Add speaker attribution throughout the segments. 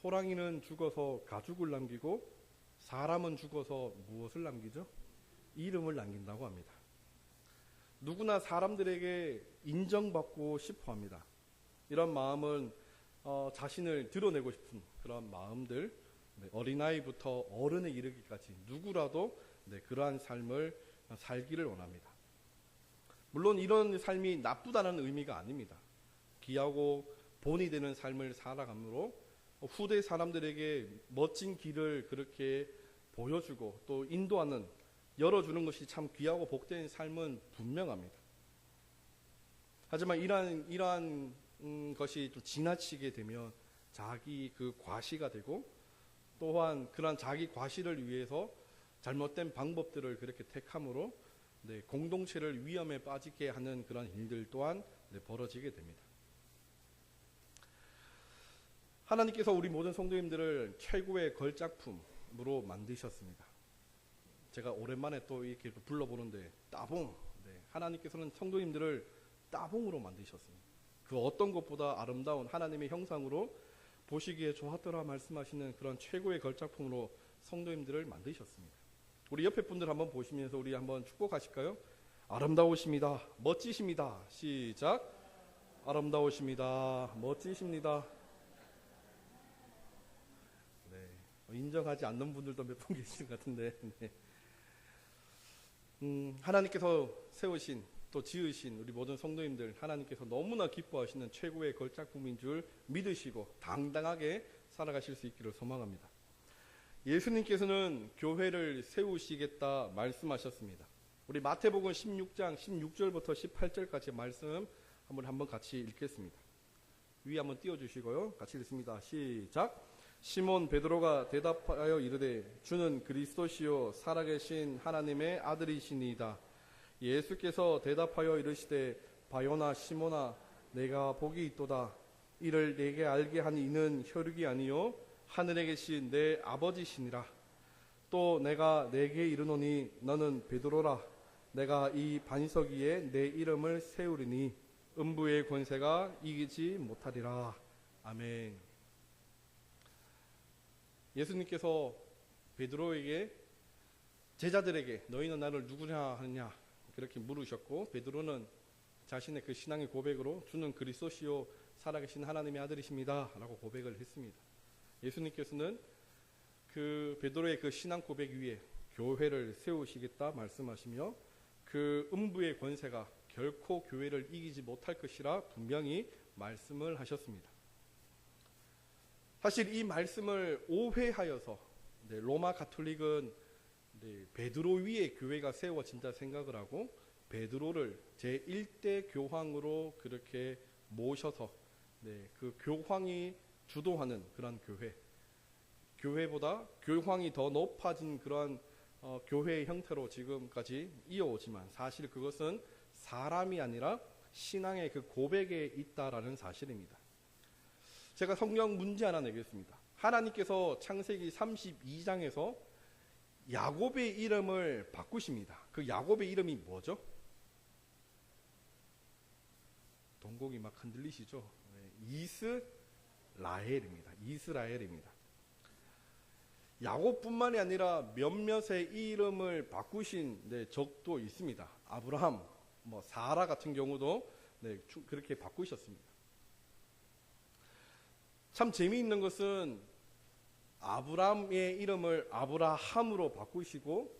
Speaker 1: 호랑이는 죽어서 가죽을 남기고 사람은 죽어서 무엇을 남기죠? 이름을 남긴다고 합니다. 누구나 사람들에게 인정받고 싶어 합니다. 이런 마음은 자신을 드러내고 싶은 그런 마음들, 어린아이부터 어른에 이르기까지 누구라도 그러한 삶을 살기를 원합니다. 물론 이런 삶이 나쁘다는 의미가 아닙니다. 귀하고 본이 되는 삶을 살아감으로 후대 사람들에게 멋진 길을 그렇게 보여주고 또 인도하는, 열어주는 것이 참 귀하고 복된 삶은 분명합니다. 하지만 이러한 것이 좀 지나치게 되면 자기 그 과시가 되고, 또한 그러한 자기 과시를 위해서 잘못된 방법들을 그렇게 택함으로 공동체를 위험에 빠지게 하는 그런 일들 또한 벌어지게 됩니다. 하나님께서 우리 모든 성도님들을 최고의 걸작품으로 만드셨습니다. 제가 오랜만에 또 이렇게 불러보는데 따봉, 하나님께서는 성도님들을 따봉으로 만드셨습니다. 그 어떤 것보다 아름다운 하나님의 형상으로 보시기에 좋았더라 말씀하시는 그런 최고의 걸작품으로 성도님들을 만드셨습니다. 우리 옆에 분들 한번 보시면서 우리 한번 축복하실까요? 아름다우십니다. 멋지십니다. 시작. 아름다우십니다. 멋지십니다. 인정하지 않는 분들도 몇 분 계신 것 같은데, 하나님께서 세우신 또 지으신 우리 모든 성도님들, 하나님께서 너무나 기뻐하시는 최고의 걸작품인 줄 믿으시고 당당하게 살아가실 수 있기를 소망합니다. 예수님께서는 교회를 세우시겠다 말씀하셨습니다. 우리 마태복음 16장 16절부터 18절까지 말씀 한번 같이 읽겠습니다. 위에 한번 띄워주시고요. 같이 읽습니다. 시작. 시몬 베드로가 대답하여 이르되 주는 그리스도시요 살아계신 하나님의 아들이시니이다. 예수께서 대답하여 이르시되 바요나 시몬아 내가 복이 있도다. 이를 내게 알게 한 이는 혈육이 아니요 하늘에 계신 내 아버지시니라. 또 내가 내게 이르노니 너는 베드로라. 내가 이 반석 위에 내 이름을 세우리니 음부의 권세가 이기지 못하리라. 아멘. 예수님께서 베드로에게, 제자들에게 너희는 나를 누구냐 하느냐 그렇게 물으셨고, 베드로는 자신의 그 신앙의 고백으로 주는 그리스도시요 살아계신 하나님의 아들이십니다 라고 고백을 했습니다. 예수님께서는 그 베드로의 그 신앙 고백 위에 교회를 세우시겠다 말씀하시며 그 음부의 권세가 결코 교회를 이기지 못할 것이라 분명히 말씀을 하셨습니다. 사실 이 말씀을 오해하여서 로마 가톨릭은 베드로 위에 교회가 세워진다 생각을 하고 베드로를 제1대 교황으로 그렇게 모셔서 그 교황이 주도하는 그런 교회보다 교황이 더 높아진 그런 교회의 형태로 지금까지 이어오지만, 사실 그것은 사람이 아니라 신앙의 그 고백에 있다라는 사실입니다. 제가 성경 문제 하나 내겠습니다. 하나님께서 창세기 32장에서 야곱의 이름을 바꾸십니다. 그 야곱의 이름이 뭐죠? 동공이 막 흔들리시죠? 이스라엘입니다. 이스라엘입니다. 야곱뿐만이 아니라 몇몇의 이름을 바꾸신 적도 있습니다. 아브라함, 사라 같은 경우도 그렇게 바꾸셨습니다. 참 재미있는 것은 아브라함의 이름을 아브라함으로 바꾸시고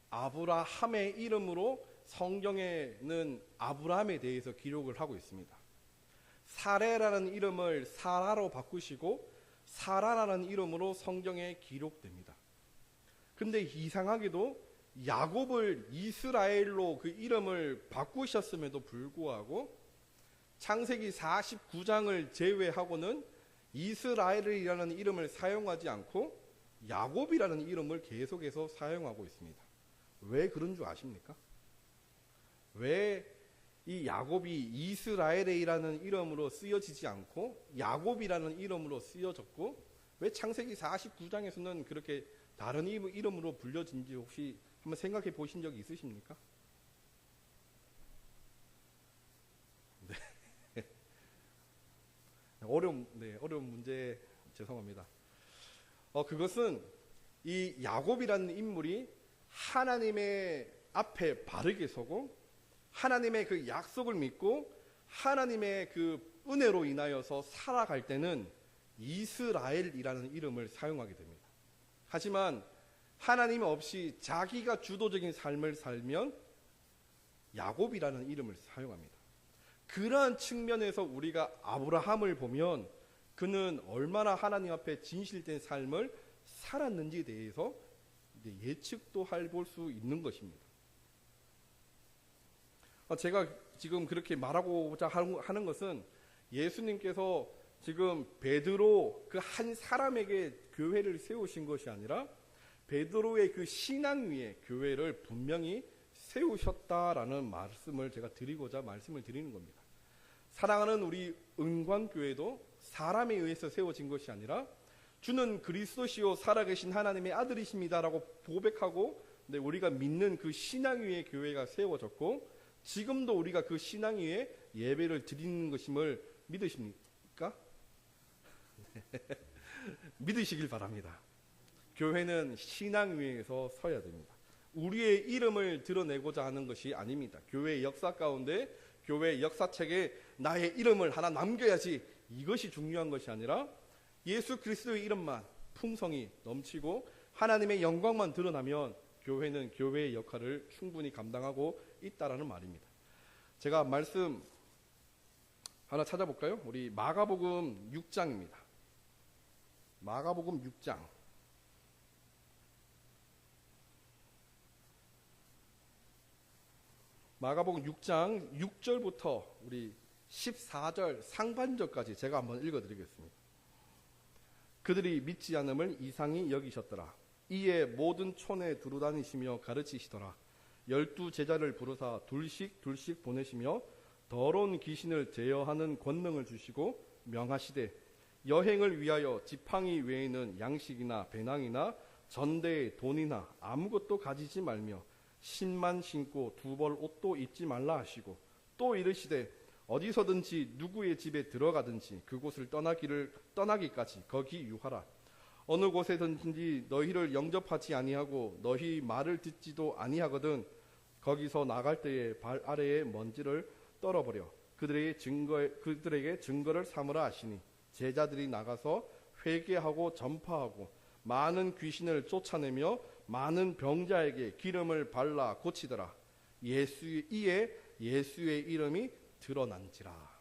Speaker 1: 아브라함의 이름으로 성경에는 아브라함에 대해서 기록을 하고 있습니다. 사레라는 이름을 사라로 바꾸시고 사라라는 이름으로 성경에 기록됩니다. 근데 이상하게도 야곱을 이스라엘로 그 이름을 바꾸셨음에도 불구하고 창세기 49장을 제외하고는 이스라엘이라는 이름을 사용하지 않고 야곱이라는 이름을 계속해서 사용하고 있습니다. 왜 그런 줄 아십니까? 왜 이 야곱이 이스라엘이라는 이름으로 쓰여지지 않고 야곱이라는 이름으로 쓰여졌고, 왜 창세기 49장에서는 그렇게 다른 이름으로 불려진지 혹시 한번 생각해 보신 적이 있으십니까? 네. 어려운 문제 죄송합니다. 그것은 이 야곱이라는 인물이 하나님의 앞에 바르게 서고 하나님의 그 약속을 믿고 하나님의 그 은혜로 인하여서 살아갈 때는 이스라엘이라는 이름을 사용하게 됩니다. 하지만 하나님 없이 자기가 주도적인 삶을 살면 야곱이라는 이름을 사용합니다. 그러한 측면에서 우리가 아브라함을 보면 그는 얼마나 하나님 앞에 진실된 삶을 살았는지에 대해서 예측도 할 수 있는 것입니다. 제가 지금 그렇게 말하고자 하는 것은 예수님께서 지금 베드로 그 한 사람에게 교회를 세우신 것이 아니라 베드로의 그 신앙 위에 교회를 분명히 세우셨다라는 말씀을 제가 드리고자 말씀을 드리는 겁니다. 사랑하는 우리 은광교회도 사람에 의해서 세워진 것이 아니라 주는 그리스도시요 살아계신 하나님의 아들이십니다라고 고백하고 우리가 믿는 그 신앙 위에 교회가 세워졌고 지금도 우리가 그 신앙 위에 예배를 드리는 것임을 믿으십니까? 믿으시길 바랍니다. 교회는 신앙 위에서 서야 됩니다. 우리의 이름을 드러내고자 하는 것이 아닙니다. 교회의 역사 가운데 교회의 역사책에 나의 이름을 하나 남겨야지 이것이 중요한 것이 아니라 예수 그리스도의 이름만 풍성히 넘치고 하나님의 영광만 드러나면 교회는 교회의 역할을 충분히 감당하고 있다라는 말입니다. 제가 말씀 하나 찾아볼까요? 우리 마가복음 6장입니다. 마가복음 6장. 마가복음 6장 6절부터 우리 14절 상반절까지 제가 한번 읽어드리겠습니다. 그들이 믿지 않음을 이상히 여기셨더라. 이에 모든 촌에 두루다니시며 가르치시더라. 12 제자를 부르사 둘씩 보내시며 더러운 귀신을 제어하는 권능을 주시고 명하시되 여행을 위하여 지팡이 외에는 양식이나 배낭이나 전대에 돈이나 아무것도 가지지 말며 신만 신고 2벌 옷도 입지 말라 하시고 또 이르시되 어디서든지 누구의 집에 들어가든지 그곳을 떠나기까지 거기 유하라. 어느 곳에든지 너희를 영접하지 아니하고 너희 말을 듣지도 아니하거든 거기서 나갈 때에 발 아래에 먼지를 떨어버려 그들에게 증거를 삼으라 하시니 제자들이 나가서 회개하고 전파하고 많은 귀신을 쫓아내며 많은 병자에게 기름을 발라 고치더라. 이에 예수의 이름이 드러난지라.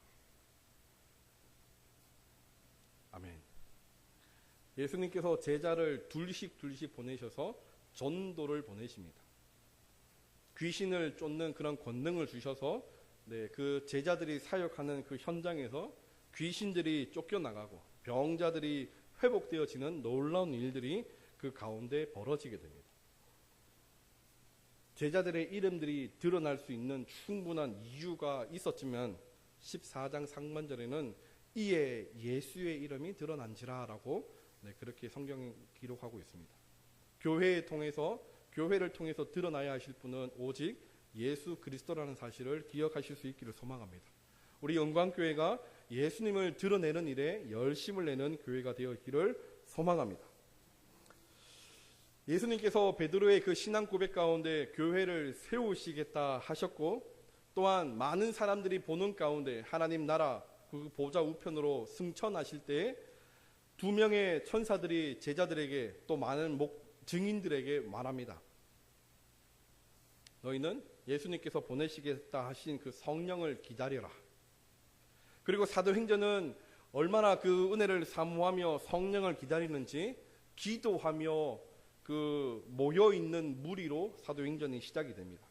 Speaker 1: 아멘. 예수님께서 제자를 둘씩 보내셔서 전도를 보내십니다. 귀신을 쫓는 그런 권능을 주셔서 그 제자들이 사역하는 그 현장에서 귀신들이 쫓겨나가고 병자들이 회복되어지는 놀라운 일들이 그 가운데 벌어지게 됩니다. 제자들의 이름들이 드러날 수 있는 충분한 이유가 있었지만 14장 상반절에는 이에 예수의 이름이 드러난지라라고 그렇게 성경이 기록하고 있습니다. 교회를 통해서 드러나야 하실 분은 오직 예수 그리스도라는 사실을 기억하실 수 있기를 소망합니다. 우리 영광교회가 예수님을 드러내는 일에 열심을 내는 교회가 되었기를 소망합니다. 예수님께서 베드로의 그 신앙 고백 가운데 교회를 세우시겠다 하셨고 또한 많은 사람들이 보는 가운데 하나님 나라 그 보좌 우편으로 승천하실 때에 2명의 천사들이 제자들에게 또 많은 증인들에게 말합니다. 너희는 예수님께서 보내시겠다 하신 그 성령을 기다려라. 그리고 사도행전은 얼마나 그 은혜를 사모하며 성령을 기다리는지 기도하며 그 모여있는 무리로 사도행전이 시작이 됩니다.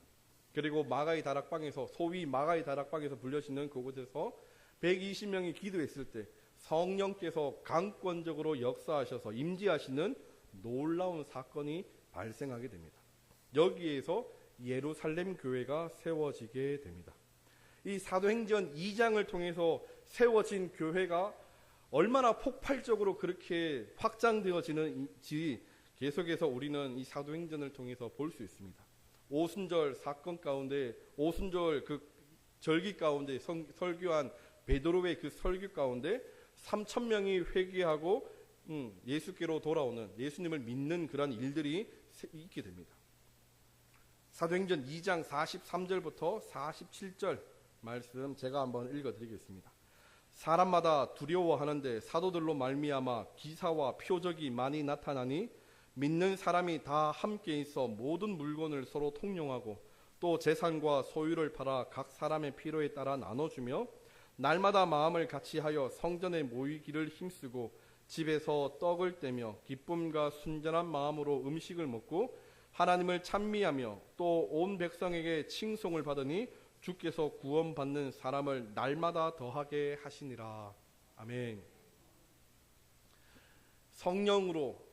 Speaker 1: 그리고 마가의 다락방에서 소위 마가의 다락방에서 불려지는 그곳에서 120명이 기도했을 때 성령께서 강권적으로 역사하셔서 임재하시는 놀라운 사건이 발생하게 됩니다. 여기에서 예루살렘 교회가 세워지게 됩니다. 이 사도행전 2장을 통해서 세워진 교회가 얼마나 폭발적으로 그렇게 확장되어지는지 계속해서 우리는 이 사도행전을 통해서 볼 수 있습니다. 오순절 사건 가운데 오순절 그 절기 가운데 설교한 베드로의 그 설교 가운데 3,000명이 회개하고 예수께로 돌아오는, 예수님을 믿는 그런 일들이 있게 됩니다. 사도행전 2장 43절부터 47절 말씀 제가 한번 읽어드리겠습니다. 사람마다 두려워하는데 사도들로 말미암아 기사와 표적이 많이 나타나니 믿는 사람이 다 함께 있어 모든 물건을 서로 통용하고 또 재산과 소유를 팔아 각 사람의 필요에 따라 나눠주며 날마다 마음을 같이하여 성전에 모이기를 힘쓰고 집에서 떡을 떼며 기쁨과 순전한 마음으로 음식을 먹고 하나님을 찬미하며 또 온 백성에게 칭송을 받으니 주께서 구원받는 사람을 날마다 더하게 하시니라. 아멘. 성령으로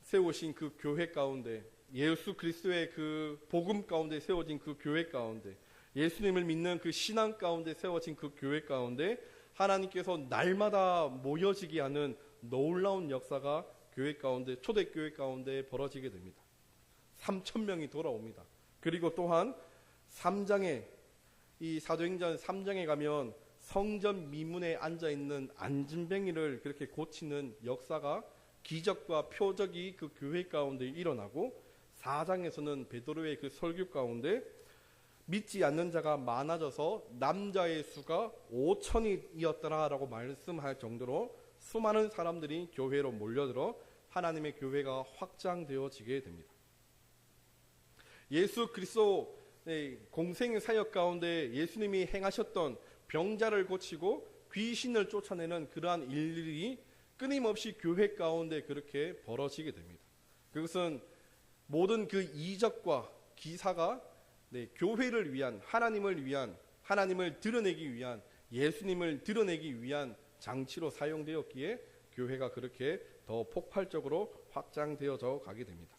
Speaker 1: 세우신 그 교회 가운데, 예수 그리스도의 그 복음 가운데 세워진 그 교회 가운데, 예수님을 믿는 그 신앙 가운데 세워진 그 교회 가운데 하나님께서 날마다 모여지게 하는 놀라운 역사가 교회 가운데, 초대교회 가운데 벌어지게 됩니다. 3,000명이 돌아옵니다. 그리고 또한 3장에, 이 사도행전 3장에 가면 성전 미문에 앉아있는 안진뱅이를 그렇게 고치는 역사가, 기적과 표적이 그 교회 가운데 일어나고, 4장에서는 베드로의 그 설교 가운데 믿지 않는 자가 많아져서 남자의 수가 5,000이었더라라고 말씀할 정도로 수많은 사람들이 교회로 몰려들어 하나님의 교회가 확장되어지게 됩니다. 예수 그리스도의 공생의 사역 가운데 예수님이 행하셨던 병자를 고치고 귀신을 쫓아내는 그러한 일들이 끊임없이 교회 가운데 그렇게 벌어지게 됩니다. 그것은 모든 그 이적과 기사가 교회를 위한, 하나님을 위한, 하나님을 드러내기 위한, 예수님을 드러내기 위한 장치로 사용되었기에 교회가 그렇게 더 폭발적으로 확장되어져 가게 됩니다.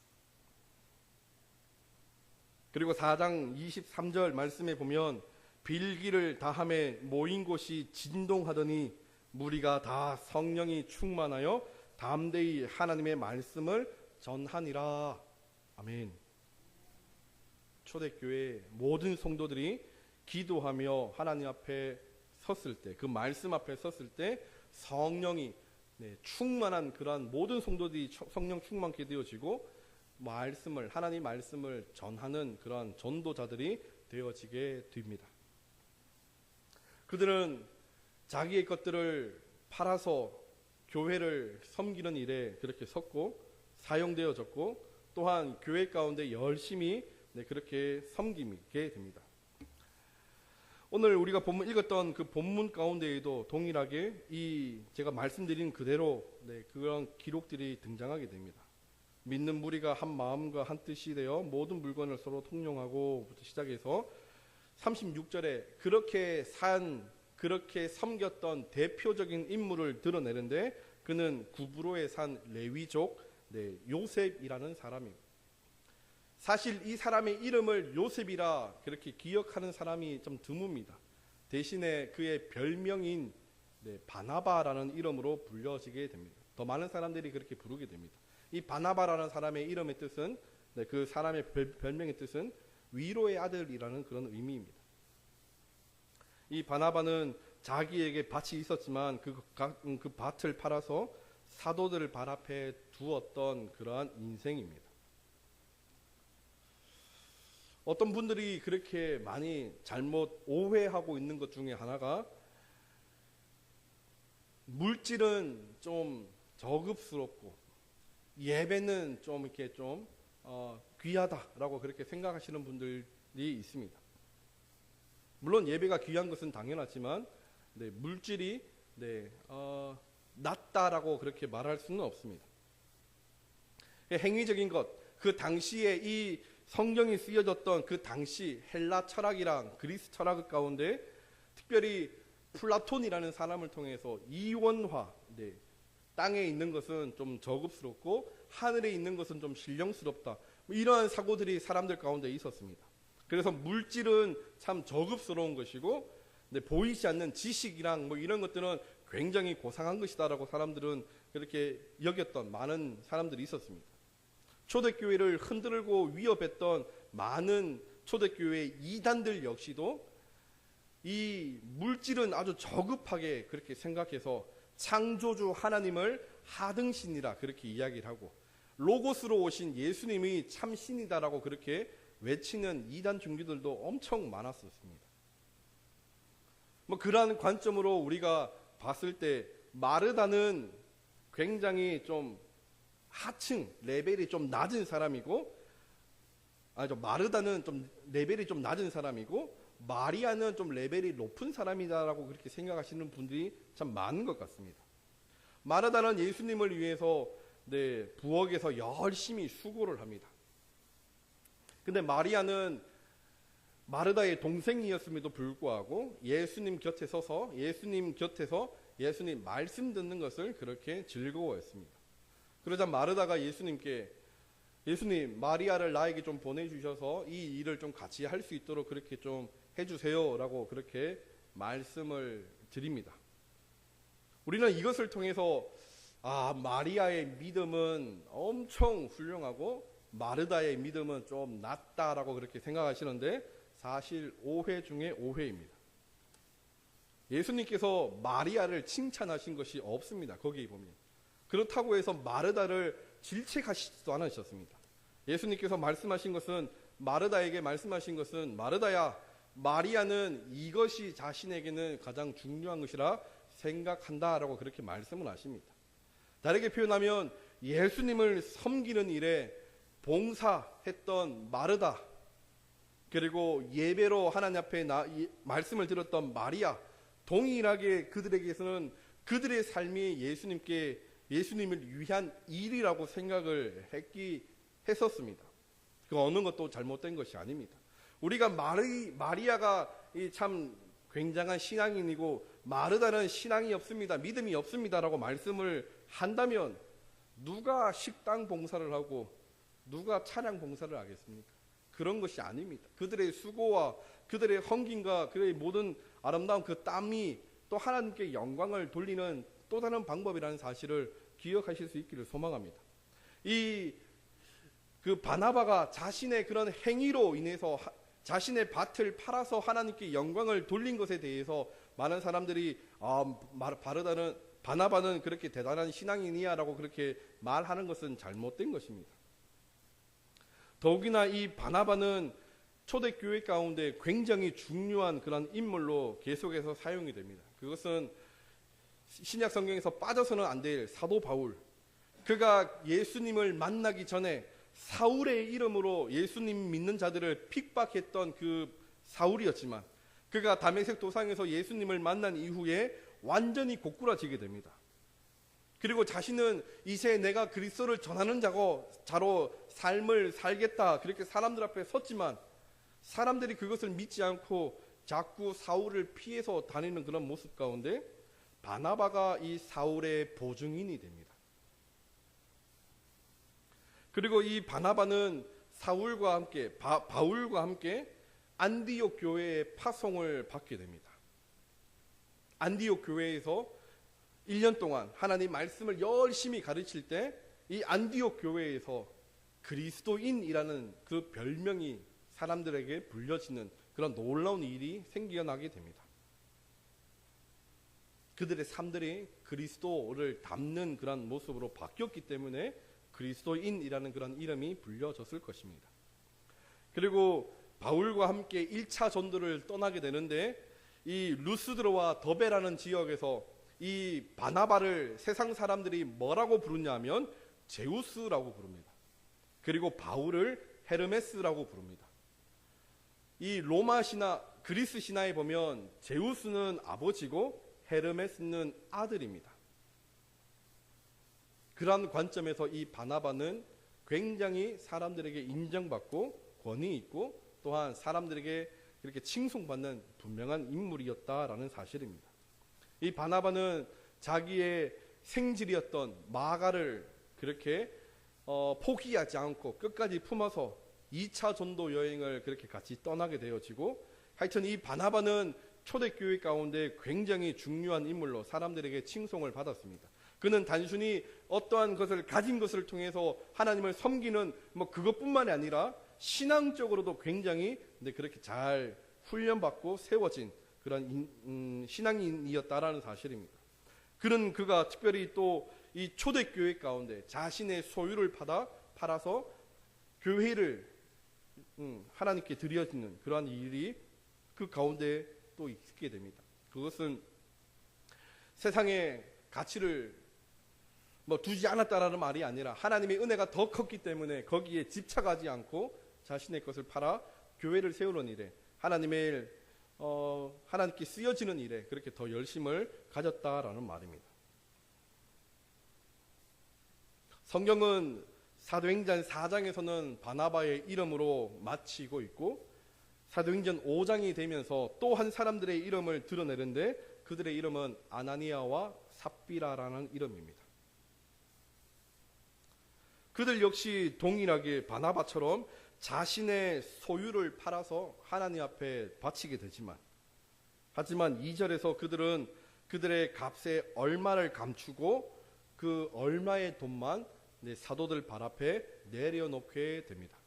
Speaker 1: 그리고 4장 23절 말씀에 보면 빌기를 다함에 모인 곳이 진동하더니 무리가 다 성령이 충만하여 담대히 하나님의 말씀을 전하니라. 아멘. 초대교회 모든 성도들이 기도하며 하나님 앞에 섰을 때, 그 말씀 앞에 섰을 때 성령이 충만한 그러한 모든 성도들이 성령 충만케 되어지고 말씀을, 하나님 말씀을 전하는 그러한 전도자들이 되어지게 됩니다. 그들은 자기의 것들을 팔아서 교회를 섬기는 일에 그렇게 섰고 사용되어졌고, 또한 교회 가운데 열심히 그렇게 섬기게 됩니다. 오늘 우리가 읽었던 그 본문 가운데에도 동일하게 이 제가 말씀드린 그대로 그런 기록들이 등장하게 됩니다. 믿는 무리가 한 마음과 한 뜻이 되어 모든 물건을 서로 통용하고부터 시작해서 36절에 그렇게 섬겼던 대표적인 인물을 드러내는데, 그는 구브로에 산 레위족 요셉이라는 사람입니다. 사실 이 사람의 이름을 요셉이라 그렇게 기억하는 사람이 좀 드뭅니다. 대신에 그의 별명인 바나바라는 이름으로 불려지게 됩니다. 더 많은 사람들이 그렇게 부르게 됩니다. 이 바나바라는 사람의 이름의 뜻은, 그 사람의 별명의 뜻은 위로의 아들이라는 그런 의미입니다. 이 바나바는 자기에게 밭이 있었지만 그 밭을 팔아서 사도들을 발 앞에 두었던 그러한 인생입니다. 어떤 분들이 그렇게 많이 잘못 오해하고 있는 것 중에 하나가, 물질은 좀 저급스럽고 예배는 좀 이렇게 좀 귀하다라고 그렇게 생각하시는 분들이 있습니다. 물론 예배가 귀한 것은 당연하지만 물질이 낮다라고 그렇게 말할 수는 없습니다. 행위적인 것, 그 당시에 이 성경이 쓰여졌던 그 당시 헬라 철학이랑 그리스 철학 가운데 특별히 플라톤이라는 사람을 통해서 이원화, 땅에 있는 것은 좀 저급스럽고 하늘에 있는 것은 좀 신령스럽다, 이러한 사고들이 사람들 가운데 있었습니다. 그래서 물질은 참 저급스러운 것이고 보이지 않는 지식이랑 이런 것들은 굉장히 고상한 것이다라고 사람들은 그렇게 여겼던 많은 사람들이 있었습니다. 초대교회를 흔들고 위협했던 많은 초대교회의 이단들 역시도 이 물질은 아주 저급하게 그렇게 생각해서 창조주 하나님을 하등신이라 그렇게 이야기를 하고, 로고스로 오신 예수님이 참 신이다라고 그렇게 외치는 이단 종교들도 엄청 많았었습니다. 뭐 그러한 관점으로 우리가 봤을 때 마르다는 굉장히 좀 하층, 레벨이 좀 낮은 사람이고, 마르다는 좀 레벨이 좀 낮은 사람이고, 마리아는 좀 레벨이 높은 사람이다라고 그렇게 생각하시는 분들이 참 많은 것 같습니다. 마르다는 예수님을 위해서 부엌에서 열심히 수고를 합니다. 근데 마리아는 마르다의 동생이었음에도 불구하고 예수님 곁에 서서 예수님 말씀 듣는 것을 그렇게 즐거워했습니다. 그러자 마르다가 예수님께, 예수님, 마리아를 나에게 좀 보내주셔서 이 일을 좀 같이 할 수 있도록 그렇게 좀 해주세요 라고 그렇게 말씀을 드립니다. 우리는 이것을 통해서 마리아의 믿음은 엄청 훌륭하고 마르다의 믿음은 좀 낮다라고 그렇게 생각하시는데, 사실 오해 중에 오해입니다. 예수님께서 마리아를 칭찬하신 것이 없습니다. 거기에 보면. 그렇다고 해서 마르다를 질책하시지도 않으셨습니다. 예수님께서 말씀하신 것은, 마르다에게 말씀하신 것은, 마르다야, 마리아는 이것이 자신에게는 가장 중요한 것이라 생각한다라고 그렇게 말씀을 하십니다. 다르게 표현하면 예수님을 섬기는 일에 봉사했던 마르다, 그리고 예배로 하나님 앞에 말씀을 들었던 마리아, 동일하게 그들에게서는 그들의 삶이 예수님을 위한 일이라고 생각을 했었습니다. 그 어느 것도 잘못된 것이 아닙니다. 우리가 마리아가 참 굉장한 신앙인이고 마르다는 신앙이 없습니다, 믿음이 없습니다라고 말씀을 한다면 누가 식당 봉사를 하고 누가 차량 봉사를 하겠습니까? 그런 것이 아닙니다. 그들의 수고와 그들의 헌금과 그들의 모든 아름다운 그 땀이 또 하나님께 영광을 돌리는 또 다른 방법이라는 사실을 기억하실 수 있기를 소망합니다. 그 바나바가 자신의 그런 행위로 인해서 자신의 밭을 팔아서 하나님께 영광을 돌린 것에 대해서 많은 사람들이 바나바는 그렇게 대단한 신앙인이야 라고 그렇게 말하는 것은 잘못된 것입니다. 더욱이나 이 바나바는 초대교회 가운데 굉장히 중요한 그런 인물로 계속해서 사용이 됩니다. 그것은 신약 성경에서 빠져서는 안 될 사도 바울, 그가 예수님을 만나기 전에 사울의 이름으로 예수님 믿는 자들을 핍박했던 그 사울이었지만, 그가 다메섹 도상에서 예수님을 만난 이후에 완전히 고꾸라지게 됩니다. 그리고 자신은 이제 내가 그리스도를 전하는 자로 삶을 살겠다, 그렇게 사람들 앞에 섰지만 사람들이 그것을 믿지 않고 자꾸 사울을 피해서 다니는 그런 모습 가운데 바나바가 이 사울의 보증인이 됩니다. 그리고 이 바나바는 바울과 함께 안디옥 교회의 파송을 받게 됩니다. 안디옥 교회에서 1년 동안 하나님 말씀을 열심히 가르칠 때 이 안디옥 교회에서 그리스도인이라는 그 별명이 사람들에게 불려지는 그런 놀라운 일이 생겨나게 됩니다. 그들의 삶들이 그리스도를 닮는 그런 모습으로 바뀌었기 때문에 그리스도인이라는 그런 이름이 불려졌을 것입니다. 그리고 바울과 함께 1차 전도를 떠나게 되는데, 이 루스드로와 더베라는 지역에서 이 바나바를 세상 사람들이 뭐라고 부르냐 하면 제우스라고 부릅니다. 그리고 바울을 헤르메스라고 부릅니다. 이 로마 신화, 그리스 신화에 보면 제우스는 아버지고 헤르메스는 아들입니다. 그런 관점에서 이 바나바는 굉장히 사람들에게 인정받고 권위 있고 또한 사람들에게 이렇게 칭송받는 분명한 인물이었다라는 사실입니다. 이 바나바는 자기의 생질이었던 마가를 그렇게 포기하지 않고 끝까지 품어서 2차 전도 여행을 그렇게 같이 떠나게 되어지고, 하여튼 이 바나바는 초대교회 가운데 굉장히 중요한 인물로 사람들에게 칭송을 받았습니다. 그는 단순히 어떠한 것을 가진 것을 통해서 하나님을 섬기는 그것뿐만이 아니라 신앙적으로도 굉장히 그렇게 잘 훈련받고 세워진 그런 신앙인이었다라는 사실입니다. 그가 특별히 또 이 초대교회 가운데 자신의 소유를 팔아서 교회를 하나님께 드려지는 그러한 일이 그 가운데 또 있게 됩니다. 그것은 세상의 가치를 두지 않았다라는 말이 아니라 하나님의 은혜가 더 컸기 때문에 거기에 집착하지 않고 자신의 것을 팔아 교회를 세우는 일에 하나님께 쓰여지는 일에 그렇게 더 열심을 가졌다라는 말입니다. 성경은 사도행전 4장에서는 바나바의 이름으로 마치고 있고 사도행전 5장이 되면서 또 한 사람들의 이름을 드러내는데 그들의 이름은 아나니아와 삽비라라는 이름입니다. 그들 역시 동일하게 바나바처럼 자신의 소유를 팔아서 하나님 앞에 바치게 되지만 하지만 2절에서 그들은 그들의 값의 얼마를 감추고 그 얼마의 돈만 사도들 발 앞에 내려놓게 됩니다.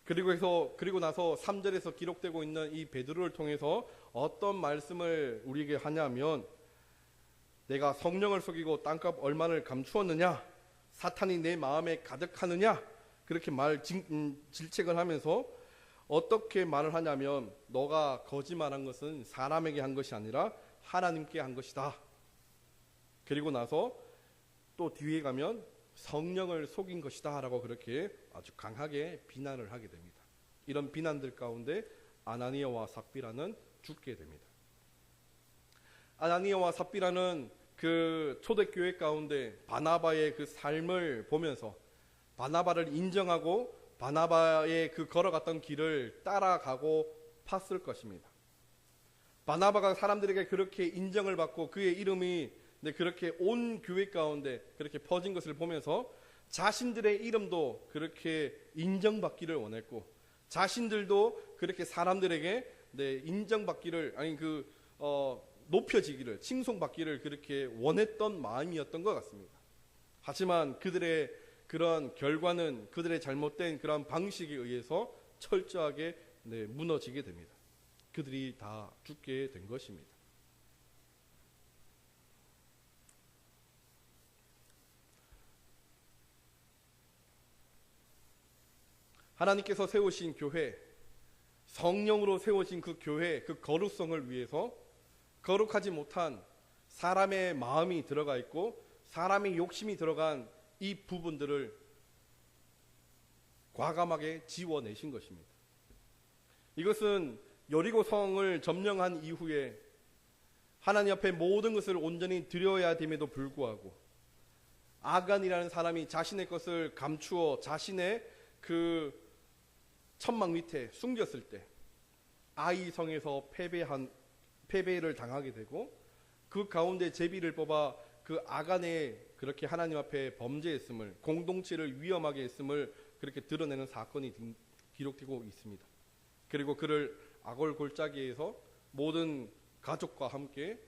Speaker 1: 그리고 나서 3절에서 기록되고 있는 이 베드로를 통해서 어떤 말씀을 우리에게 하냐면 내가 성령을 속이고 땅값 얼마를 감추었느냐, 사탄이 내 마음에 가득하느냐, 그렇게 질책을 하면서 어떻게 말을 하냐면 너가 거짓말한 것은 사람에게 한 것이 아니라 하나님께 한 것이다. 그리고 나서 또 뒤에 가면 성령을 속인 것이다 라고 그렇게 아주 강하게 비난을 하게 됩니다. 이런 비난들 가운데 아나니아와 삽비라는 죽게 됩니다. 아나니아와 삽비라는 그 초대교회 가운데 바나바의 그 삶을 보면서 바나바를 인정하고 바나바의 그 걸어갔던 길을 따라가고 팠을 것입니다. 바나바가 사람들에게 그렇게 인정을 받고 그의 이름이 그렇게 온 교회 가운데 그렇게 퍼진 것을 보면서 자신들의 이름도 그렇게 인정받기를 원했고 자신들도 그렇게 사람들에게 인정받기를 높여지기를 칭송받기를 그렇게 원했던 마음이었던 것 같습니다. 하지만 그들의 그런 결과는 그들의 잘못된 그런 방식에 의해서 철저하게 무너지게 됩니다. 그들이 다 죽게 된 것입니다. 하나님께서 세우신 교회, 성령으로 세워진 그 교회, 그 거룩성을 위해서 거룩하지 못한 사람의 마음이 들어가 있고 사람의 욕심이 들어간 이 부분들을 과감하게 지워내신 것입니다. 이것은 여리고성을 점령한 이후에 하나님 앞에 모든 것을 온전히 드려야 됨에도 불구하고 아간이라는 사람이 자신의 것을 감추어 자신의 그 천막 밑에 숨겼을 때 아이성에서 패배를 당하게 되고 그 가운데 제비를 뽑아 그 아간의 그렇게 하나님 앞에 범죄했음을 공동체를 위험하게 했음을 그렇게 드러내는 사건이 기록되고 있습니다. 그리고 그를 아골 골짜기에서 모든 가족과 함께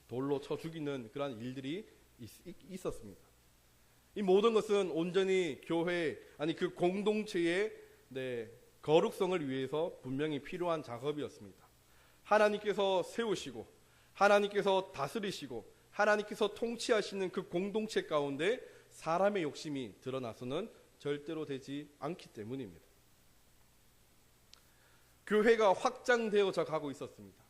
Speaker 1: 돌로 쳐 죽이는 그런 일들이 있었습니다. 이 모든 것은 온전히 교회 그 공동체의 거룩성을 위해서 분명히 필요한 작업이었습니다. 하나님께서 세우시고 하나님께서 다스리시고 하나님께서 통치하시는 그 공동체 가운데 사람의 욕심이 드러나서는 절대로 되지 않기 때문입니다. 교회가 확장되어져 가고 있었습니다.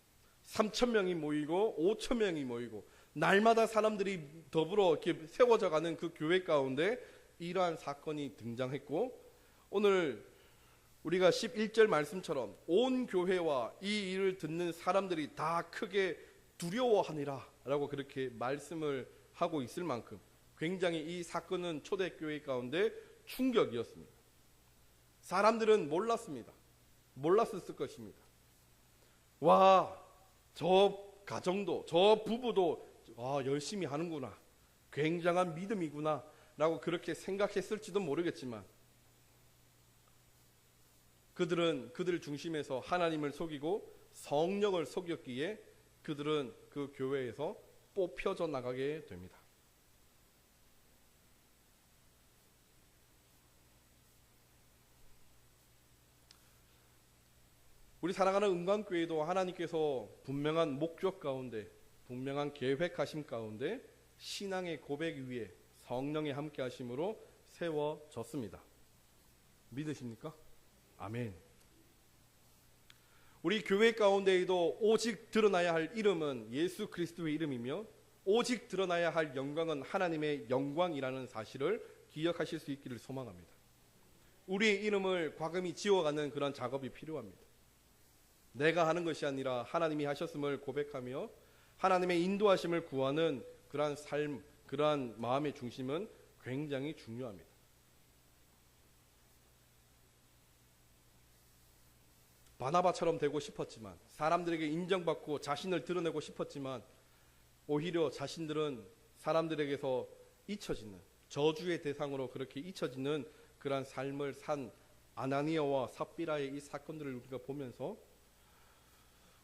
Speaker 1: 3,000명이 모이고 5,000명이 모이고 날마다 사람들이 더불어 이렇게 세워져 가는 그 교회 가운데 이러한 사건이 등장했고 오늘 우리가 11절 말씀처럼 온 교회와 이 일을 듣는 사람들이 다 크게 두려워하니라 라고 그렇게 말씀을 하고 있을 만큼 굉장히 이 사건은 초대교회 가운데 충격이었습니다. 사람들은 몰랐습니다. 몰랐을 것입니다. 와, 저 가정도 저 부부도 열심히 하는구나, 굉장한 믿음이구나 라고 그렇게 생각했을지도 모르겠지만 그들은 그들 중심에서 하나님을 속이고 성령을 속였기에 그들은 그 교회에서 뽑혀져 나가게 됩니다. 우리 사랑하는 은광교회도 하나님께서 분명한 목적 가운데 분명한 계획하심 가운데 신앙의 고백 위에 성령의 함께 하심으로 세워졌습니다. 믿으십니까? 아멘. 우리 교회 가운데에도 오직 드러나야 할 이름은 예수 그리스도의 이름이며 오직 드러나야 할 영광은 하나님의 영광이라는 사실을 기억하실 수 있기를 소망합니다. 우리의 이름을 과감히 지워가는 그런 작업이 필요합니다. 내가 하는 것이 아니라 하나님이 하셨음을 고백하며 하나님의 인도하심을 구하는 그러한 삶, 그러한 마음의 중심은 굉장히 중요합니다. 바나바처럼 되고 싶었지만, 사람들에게 인정받고 자신을 드러내고 싶었지만 오히려 자신들은 사람들에게서 잊혀지는, 저주의 대상으로 그렇게 잊혀지는 그러한 삶을 산 아나니아와 삽비라의 이 사건들을 우리가 보면서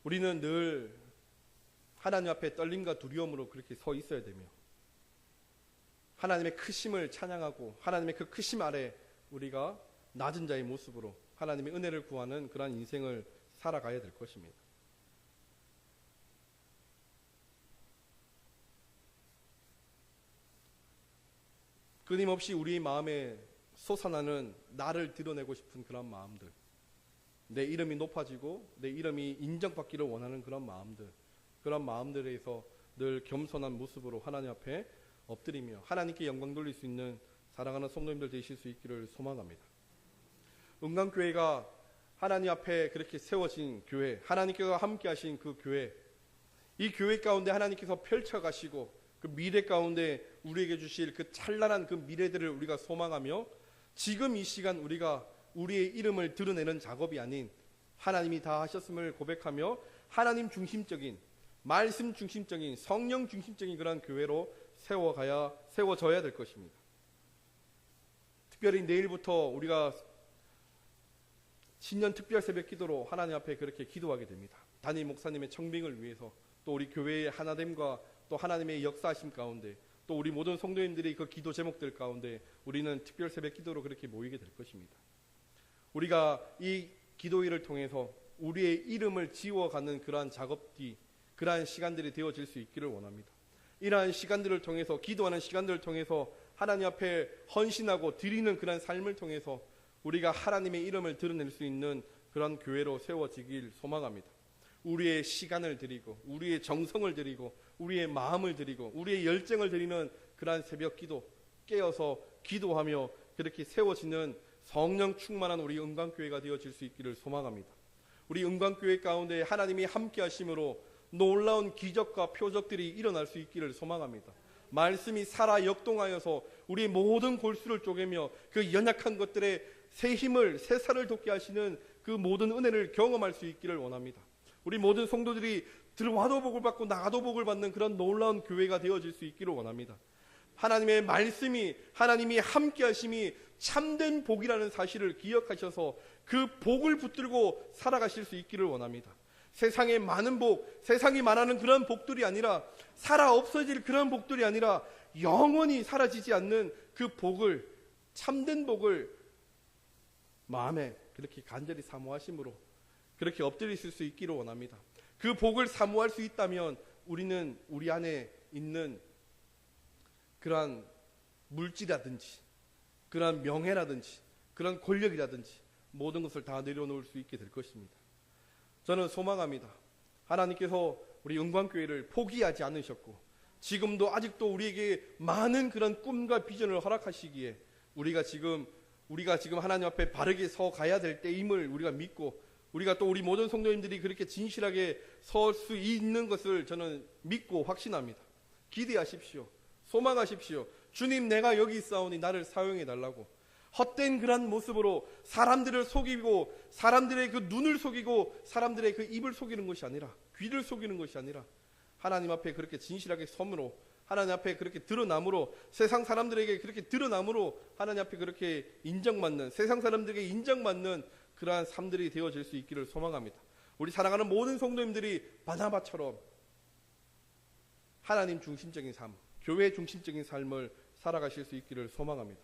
Speaker 1: 우리는 늘 하나님 앞에 떨림과 두려움으로 그렇게 서 있어야 되며 하나님의 크심을 찬양하고 하나님의 그 크심 아래 우리가 낮은 자의 모습으로 하나님의 은혜를 구하는 그러한 인생을 살아가야 될 것입니다. 끊임없이 우리 마음에 솟아나는 나를 드러내고 싶은 그런 마음들, 내 이름이 높아지고 내 이름이 인정받기를 원하는 그런 마음들, 그런 마음들에서 늘 겸손한 모습으로 하나님 앞에 엎드리며 하나님께 영광 돌릴 수 있는 사랑하는 성도님들 되실 수 있기를 소망합니다. 은광교회가 하나님 앞에 그렇게 세워진 교회, 하나님께서 함께 하신 그 교회, 이 교회 가운데 하나님께서 펼쳐가시고 그 미래 가운데 우리에게 주실 그 찬란한 그 미래들을 우리가 소망하며 지금 이 시간 우리가 우리의 이름을 드러내는 작업이 아닌 하나님이 다 하셨음을 고백하며 하나님 중심적인, 말씀 중심적인, 성령 중심적인 그런 교회로 세워져야 될 것입니다. 특별히 내일부터 우리가 신년 특별 새벽 기도로 하나님 앞에 그렇게 기도하게 됩니다. 담임 목사님의 청빙을 위해서, 또 우리 교회의 하나됨과 또 하나님의 역사하심 가운데, 또 우리 모든 성도님들이 그 기도 제목들 가운데 우리는 특별 새벽 기도로 그렇게 모이게 될 것입니다. 우리가 이 기도일을 통해서 우리의 이름을 지워가는 그러한 작업들이, 그러한 시간들이 되어질 수 있기를 원합니다. 이러한 시간들을 통해서, 기도하는 시간들을 통해서 하나님 앞에 헌신하고 드리는 그러한 삶을 통해서 우리가 하나님의 이름을 드러낼 수 있는 그런 교회로 세워지길 소망합니다. 우리의 시간을 드리고 우리의 정성을 드리고 우리의 마음을 드리고 우리의 열정을 드리는 그러한 새벽 기도, 깨어서 기도하며 그렇게 세워지는 성령 충만한 우리 은광교회가 되어질 수 있기를 소망합니다. 우리 은광교회 가운데 하나님이 함께 하심으로 놀라운 기적과 표적들이 일어날 수 있기를 소망합니다. 말씀이 살아 역동하여서 우리의 모든 골수를 쪼개며 그 연약한 것들의 새 힘을, 새 살을 돋게 하시는 그 모든 은혜를 경험할 수 있기를 원합니다. 우리 모든 성도들이 들어와도 복을 받고 나가도 복을 받는 그런 놀라운 교회가 되어질 수 있기를 원합니다. 하나님의 말씀이, 하나님이 함께 하심이 참된 복이라는 사실을 기억하셔서 그 복을 붙들고 살아가실 수 있기를 원합니다. 세상에 많은 복, 세상이 말하는 그런 복들이 아니라, 살아 없어질 그런 복들이 아니라 영원히 사라지지 않는 그 복을, 참된 복을 마음에 그렇게 간절히 사모하심으로 그렇게 엎드리실 수 있기를 원합니다. 그 복을 사모할 수 있다면 우리는 우리 안에 있는 그러한 물질이라든지 그러한 명예라든지 그런 권력이라든지 모든 것을 다 내려놓을 수 있게 될 것입니다. 저는 소망합니다. 하나님께서 우리 은광교회를 포기하지 않으셨고 지금도 아직도 우리에게 많은 그런 꿈과 비전을 허락하시기에 우리가 지금 하나님 앞에 바르게 서 가야 될 때임을 우리가 믿고, 우리가 또 우리 모든 성도님들이 그렇게 진실하게 설 수 있는 것을 저는 믿고 확신합니다. 기대하십시오. 소망하십시오. 주님, 내가 여기 있사오니 나를 사용해 달라고. 헛된 그런 모습으로 사람들을 속이고 사람들의 그 눈을 속이고 사람들의 그 입을 속이는 것이 아니라, 귀를 속이는 것이 아니라 하나님 앞에 그렇게 진실하게 섬으로, 하나님 앞에 그렇게 드러남으로, 세상 사람들에게 그렇게 드러남으로 하나님 앞에 그렇게 인정받는, 세상 사람들에게 인정받는 그러한 삶들이 되어질 수 있기를 소망합니다. 우리 사랑하는 모든 성도님들이 바나바처럼 하나님 중심적인 삶, 교회 중심적인 삶을 살아가실 수 있기를 소망합니다.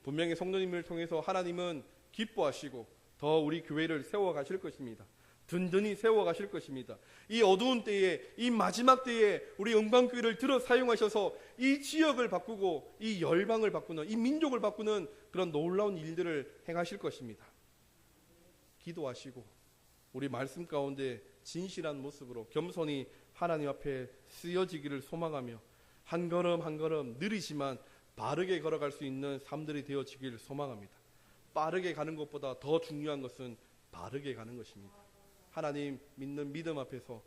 Speaker 1: 분명히 성도님을 통해서 하나님은 기뻐하시고 더 우리 교회를 세워가실 것입니다. 든든히 세워가실 것입니다. 이 어두운 때에, 이 마지막 때에 우리 영광교회를 들어 사용하셔서 이 지역을 바꾸고 이 열방을 바꾸는, 이 민족을 바꾸는 그런 놀라운 일들을 행하실 것입니다. 기도하시고 우리 말씀 가운데 진실한 모습으로 겸손히 하나님 앞에 쓰여지기를 소망하며 한 걸음 한 걸음 느리지만 바르게 걸어갈 수 있는 삶들이 되어지기를 소망합니다. 빠르게 가는 것보다 더 중요한 것은 바르게 가는 것입니다. 하나님 믿는 믿음 앞에서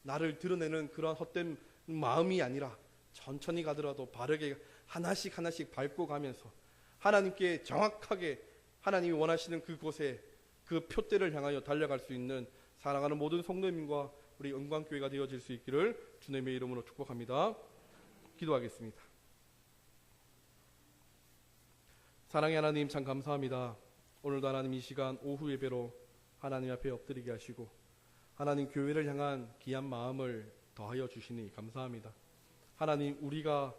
Speaker 1: 나를 드러내는 그런 헛된 마음이 아니라 천천히 가더라도 바르게 하나씩 하나씩 밟고 가면서 하나님께 정확하게 하나님이 원하시는 그곳에 그 표대를 향하여 달려갈 수 있는 사랑하는 모든 성도님과 우리 영광교회가 되어질 수 있기를 주님의 이름으로 축복합니다. 기도하겠습니다. 사랑의 하나님, 참 감사합니다. 오늘도 하나님 이 시간 오후 예배로 하나님 앞에 엎드리게 하시고 하나님 교회를 향한 귀한 마음을 더하여 주시니 감사합니다. 하나님, 우리가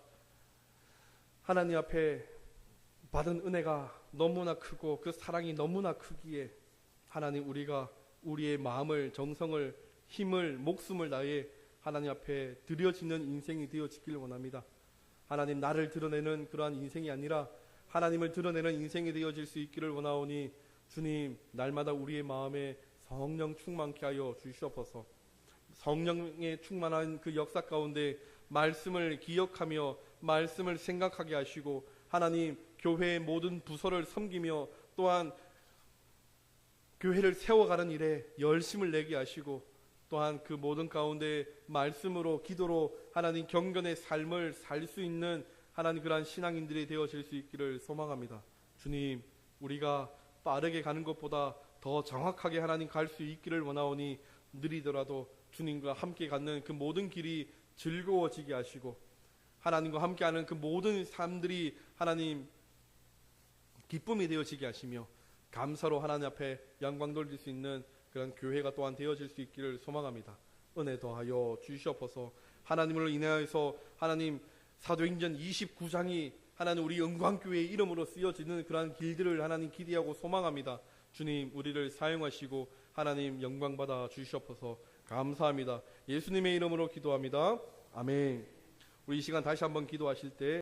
Speaker 1: 하나님 앞에 받은 은혜가 너무나 크고 그 사랑이 너무나 크기에 하나님, 우리가 우리의 마음을, 정성을, 힘을, 목숨을 다해 하나님 앞에 드려지는 인생이 되어지길 원합니다. 하나님, 나를 드러내는 그러한 인생이 아니라 하나님을 드러내는 인생이 되어질 수 있기를 원하오니 주님, 날마다 우리의 마음에 성령 충만케 하여 주시옵소서. 성령에 충만한 그 역사 가운데 말씀을 기억하며 말씀을 생각하게 하시고 하나님, 교회의 모든 부서를 섬기며 또한 교회를 세워가는 일에 열심을 내게 하시고 또한 그 모든 가운데 말씀으로 기도로 하나님 경건의 삶을 살 수 있는 하나님 그러한 신앙인들이 되어질 수 있기를 소망합니다. 주님, 우리가 빠르게 가는 것보다 더 정확하게 하나님 갈 수 있기를 원하오니 느리더라도 주님과 함께 가는 그 모든 길이 즐거워지게 하시고 하나님과 함께하는 그 모든 삶들이 하나님 기쁨이 되어지게 하시며 감사로 하나님 앞에 영광 돌릴 수 있는 그런 교회가 또한 되어질 수 있기를 소망합니다. 은혜 더하여 주시옵소서. 하나님을 인하여서 하나님 사도행전 29장이 하나님 우리 영광교회의 이름으로 쓰여지는 그러한 길들을 하나님 기대하고 소망합니다. 주님, 우리를 사용하시고 하나님 영광 받아 주시옵소서. 감사합니다. 예수님의 이름으로 기도합니다. 아멘. 우리 이 시간 다시 한번 기도하실 때